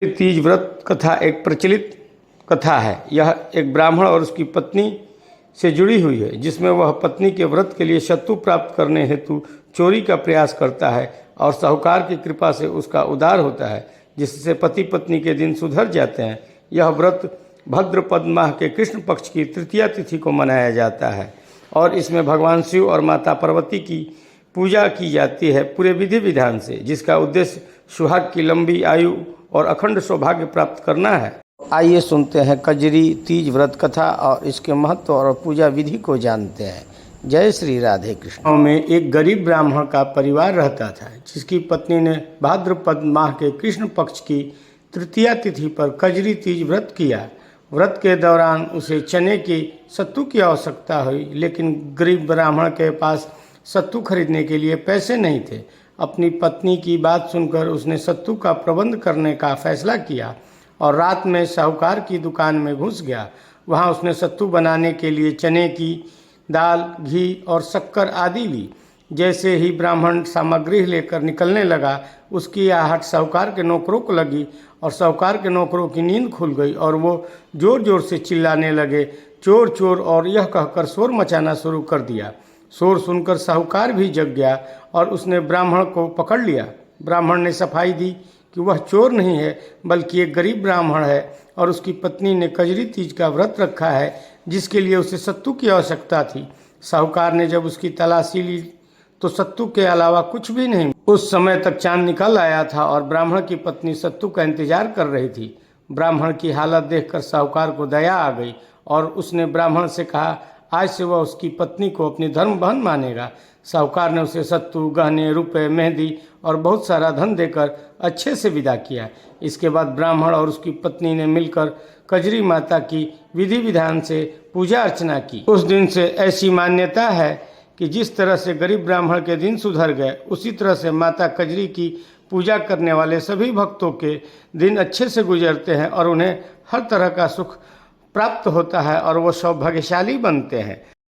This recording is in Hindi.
तीज व्रत कथा एक प्रचलित कथा है। यह एक ब्राह्मण और उसकी पत्नी से जुड़ी हुई है, जिसमें वह पत्नी के व्रत के लिए शत्रु प्राप्त करने हेतु चोरी का प्रयास करता है और साहूकार की कृपा से उसका उद्धार होता है, जिससे पति पत्नी के दिन सुधर जाते हैं। यह व्रत भाद्रपद माह के कृष्ण पक्ष की तृतीया तिथि को मनाया जाता है और इसमें भगवान शिव और माता पार्वती की पूजा की जाती है पूरे विधि विधान से, जिसका उद्देश्य सुहाग की लंबी आयु और अखंड सौभाग्य प्राप्त करना है। आइए सुनते हैं कजरी तीज व्रत कथा और इसके महत्व और पूजा विधि को जानते हैं। जय श्री राधे कृष्ण। गाँव में एक गरीब ब्राह्मण का परिवार रहता था, जिसकी पत्नी ने भाद्रपद माह के कृष्ण पक्ष की तृतीया तिथि पर कजरी तीज व्रत किया। व्रत के दौरान उसे चने की सत्तू की आवश्यकता हुई, लेकिन गरीब ब्राह्मण के पास सत्तू खरीदने के लिए पैसे नहीं थे। अपनी पत्नी की बात सुनकर उसने सत्तू का प्रबंध करने का फैसला किया और रात में साहूकार की दुकान में घुस गया। वहां उसने सत्तू बनाने के लिए चने की दाल, घी और शक्कर आदि ली। जैसे ही ब्राह्मण सामग्री लेकर निकलने लगा, उसकी आहट साहूकार के नौकरों को लगी और साहूकार के नौकरों की नींद खुल गई और वो जोर जोर से चिल्लाने लगे, चोर चोर, और यह कहकर शोर मचाना शुरू कर दिया। शोर सुनकर साहूकार भी जग गया और उसने ब्राह्मण को पकड़ लिया। ब्राह्मण ने सफाई दी कि वह चोर नहीं है, बल्कि एक गरीब ब्राह्मण है और उसकी पत्नी ने कजरी तीज का व्रत रखा है, जिसके लिए उसे सत्तू की आवश्यकता थी। साहूकार ने जब उसकी तलाशी ली तो सत्तू के अलावा कुछ भी नहीं। उस समय तक चांद निकल आया था और ब्राह्मण की पत्नी सत्तू का इंतजार कर रही थी। ब्राह्मण की हालत देखकर साहूकार को दया आ गई और उसने ब्राह्मण से कहा, आज से वह उसकी पत्नी को अपनी धर्म बहन मानेगा। साहूकार ने उसे सत्तू, गहने, रुपए, मेहंदी और बहुत सारा धन देकर अच्छे से विदा किया। इसके बाद ब्राह्मण और उसकी पत्नी ने मिलकर कजरी माता की विधि विधान से पूजा अर्चना की। उस दिन से ऐसी मान्यता है कि जिस तरह से गरीब ब्राह्मण के दिन सुधर गए, उसी तरह से माता कजरी की पूजा करने वाले सभी भक्तों के दिन अच्छे से गुजरते हैं और उन्हें हर तरह का सुख प्राप्त होता है और वो सौभाग्यशाली बनते हैं।